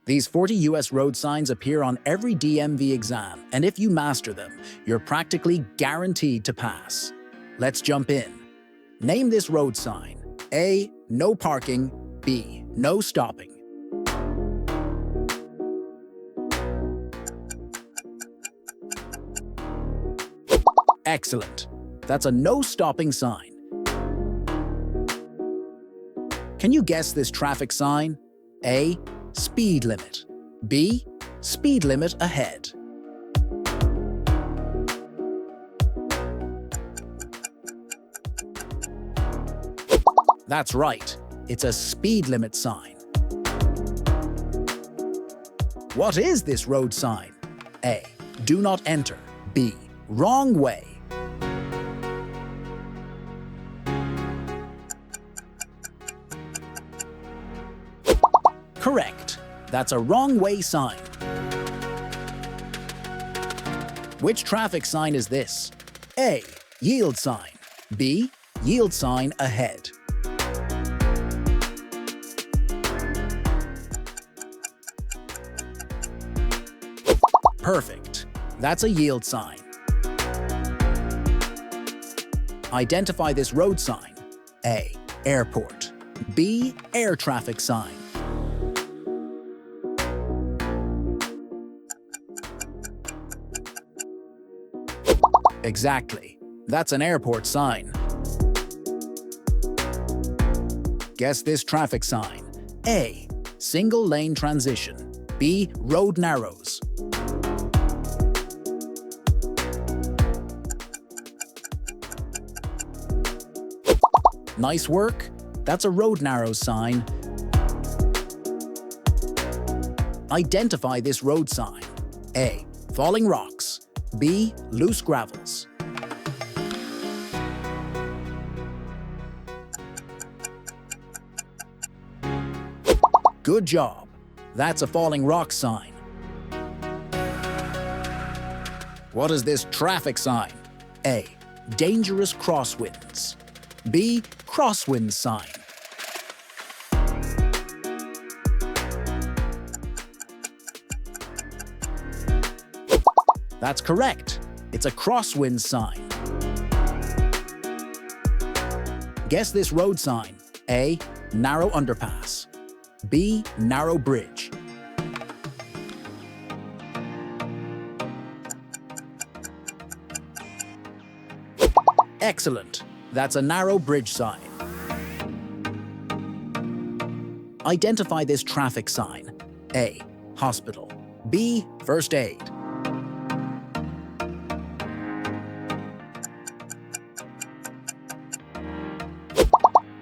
These 40 US road signs appear on every DMV exam, and if you master them, you're practically guaranteed to pass. Let's jump in. Name this road sign. A. No parking. B. No stopping. Excellent. That's a no stopping sign. Can you guess this traffic sign? A. Speed limit. B. Speed limit ahead. That's right. It's a speed limit sign. What is this road sign? A. Do not enter. B. Wrong way. Correct. That's a wrong way sign. Which traffic sign is this? A. Yield sign. B. Yield sign ahead. Perfect. That's a yield sign. Identify this road sign. A. Airport. B. Air traffic sign. Exactly. That's an airport sign. Guess this traffic sign. A. Single lane transition. B. Road narrows. Nice work. That's a road narrows sign. Identify this road sign. A. Falling rocks. B. Loose gravels. Good job. That's a falling rock sign. What is this traffic sign? A. Dangerous crosswinds. B. Crosswind sign. That's correct. It's a crosswind sign. Guess this road sign. A. Narrow underpass. B. Narrow bridge. Excellent. That's a narrow bridge sign. Identify this traffic sign. A. Hospital. B. First aid.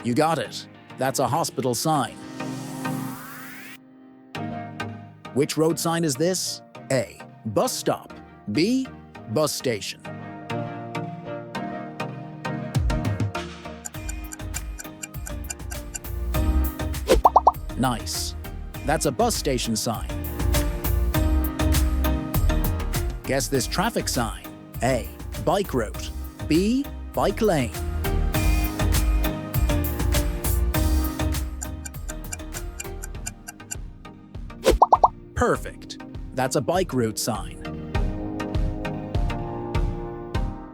You got it. That's a hospital sign. Which road sign is this? A. Bus stop. B. Bus station. Nice. That's a bus station sign. Guess this traffic sign. A. Bike route. B. Bike lane. Perfect. That's a bike route sign.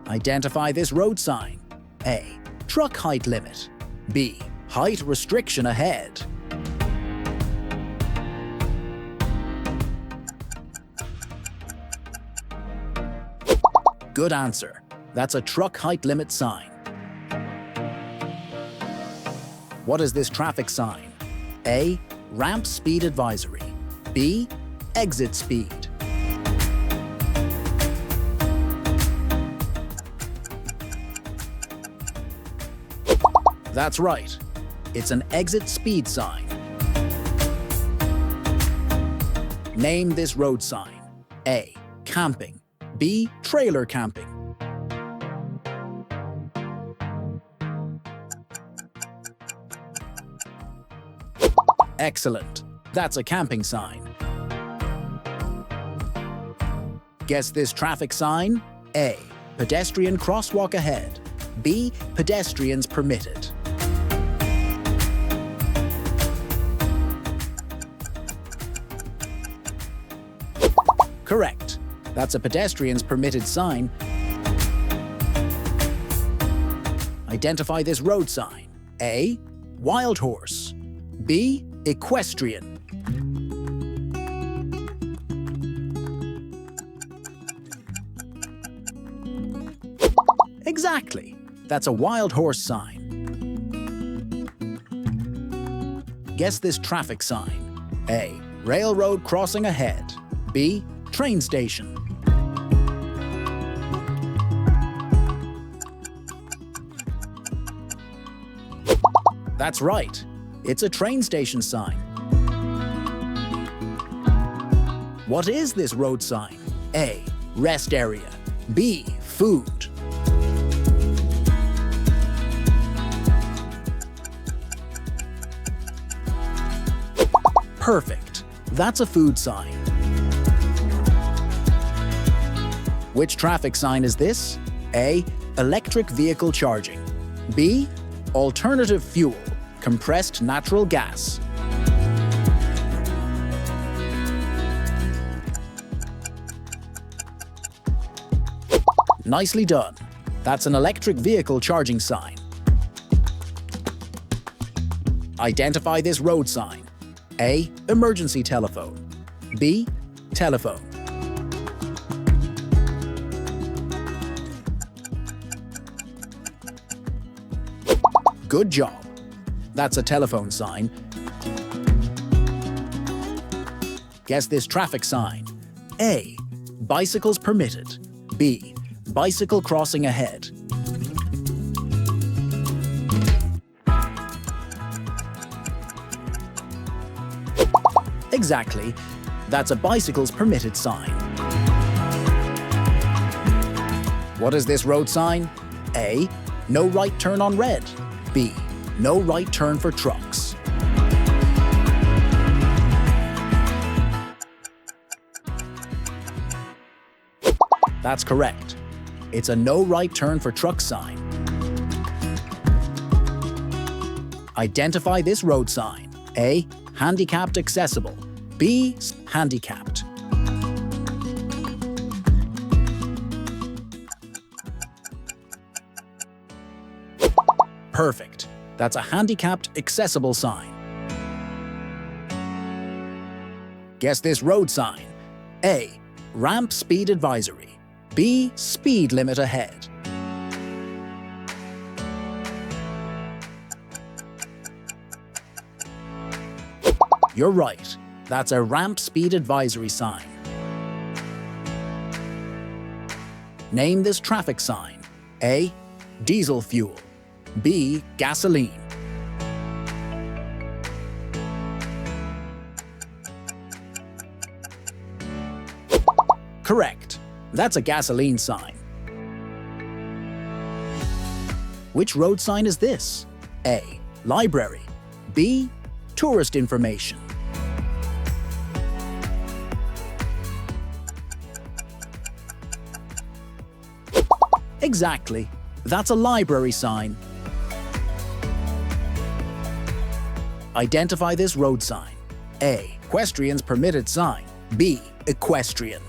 Identify this road sign. A. Truck height limit. B. Height restriction ahead. Good answer. That's a truck height limit sign. What is this traffic sign? A. Ramp speed advisory. B. Exit speed. That's right. It's an exit speed sign. Name this road sign. A. Camping. B. Trailer camping. Excellent. That's a camping sign. Guess this traffic sign? A. Pedestrian crosswalk ahead. B. Pedestrians permitted. Correct. That's a pedestrians permitted sign. Identify this road sign. A. Wild horse. B. Equestrian. Exactly. That's a wild horse sign. Guess this traffic sign. A. Railroad crossing ahead. B. Train station. That's right. It's a train station sign. What is this road sign? A. Rest area. B. Food. Perfect. That's a food sign. Which traffic sign is this? A. Electric vehicle charging. B. Alternative fuel, compressed natural gas. Nicely done. That's an electric vehicle charging sign. Identify this road sign. A. Emergency telephone. B. Telephone. Good job. That's a telephone sign. Guess this traffic sign. A. Bicycles permitted. B. Bicycle crossing ahead. Exactly. That's a bicycles permitted sign. What is this road sign? A. No right turn on red. B. No right turn for trucks. That's correct. It's a no right turn for truck sign. Identify this road sign. A. Handicapped accessible. B. Handicapped. Perfect. That's a handicapped accessible sign. Guess this road sign. A. Ramp speed advisory. B. Speed limit ahead. You're right. That's a ramp speed advisory sign. Name this traffic sign. A. Diesel fuel. B. Gasoline. Correct. That's a gasoline sign. Which road sign is this? A. Library. B. Tourist information. Exactly. That's a library sign. Identify this road sign. A. Equestrians permitted sign. B. Equestrian.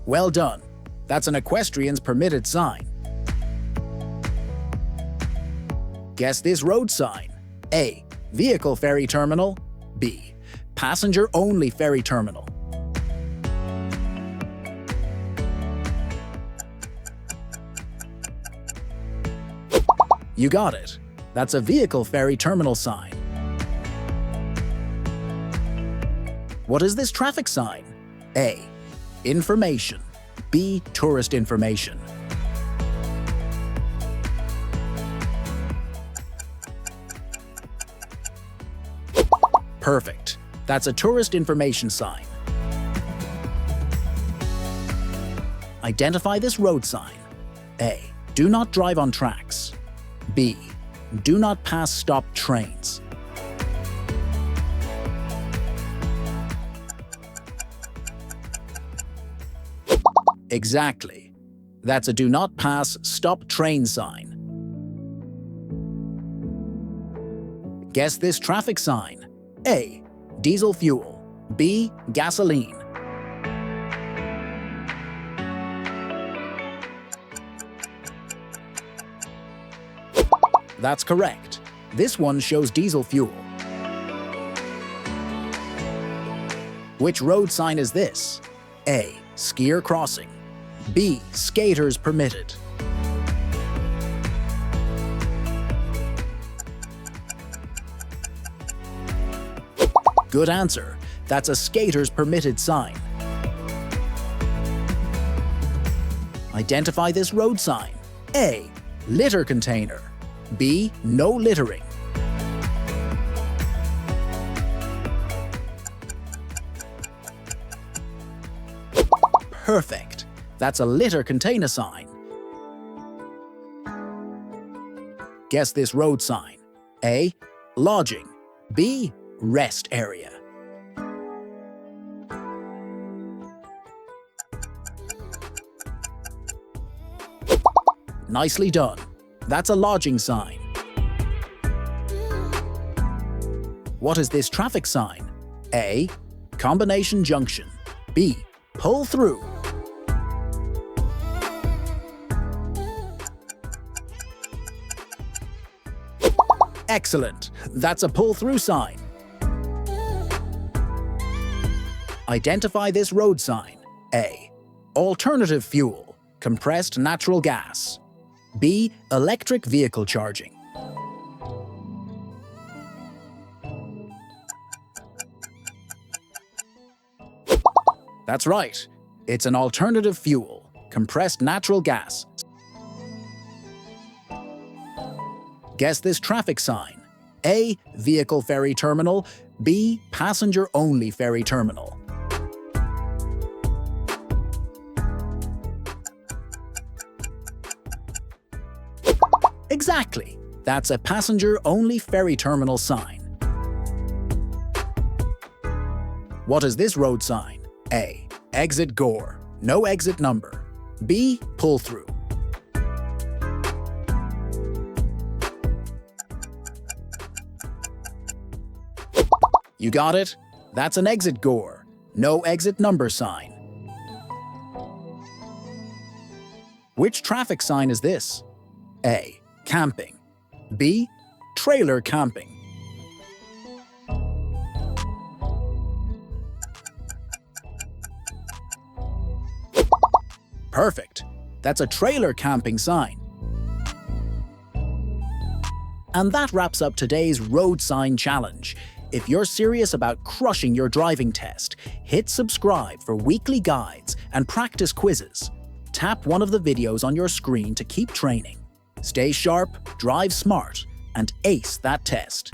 Well done. That's an equestrians permitted sign. Guess this road sign. A. Vehicle ferry terminal. B. Passenger only ferry terminal. You got it. That's a vehicle ferry terminal sign. What is this traffic sign? A. Information. B. Tourist information. Perfect. That's a tourist information sign. Identify this road sign. A. Do not drive on tracks. B. Do not pass stopped trains. Exactly. That's a do not pass stopped train sign. Guess this traffic sign. A. Diesel fuel. B. Gasoline. That's correct. This one shows diesel fuel. Which road sign is this? A. Skier crossing. B. Skaters permitted. Good answer. That's a skaters permitted sign. Identify this road sign. A. Litter container. B. No littering. Perfect. That's a litter container sign. Guess this road sign. A. Lodging. B. Rest area. Nicely done. That's a lodging sign. What is this traffic sign? A. Combination junction. B. Pull through. Excellent. That's a pull-through sign. Identify this road sign. A. Alternative fuel. Compressed natural gas. B. Electric vehicle charging. That's right. It's an alternative fuel. Compressed natural gas. Guess this traffic sign. A. Vehicle ferry terminal. B. Passenger-only ferry terminal. Exactly. That's a passenger-only ferry terminal sign. What is this road sign? A. Exit Gore. No exit number. B. Pull through. You got it? That's an exit Gore. No exit number sign. Which traffic sign is this? A. Camping. B. Trailer camping. Perfect. That's a trailer camping sign. And that wraps up today's road sign challenge. If you're serious about crushing your driving test, hit subscribe for weekly guides and practice quizzes. Tap one of the videos on your screen to keep training. Stay sharp, drive smart, and ace that test.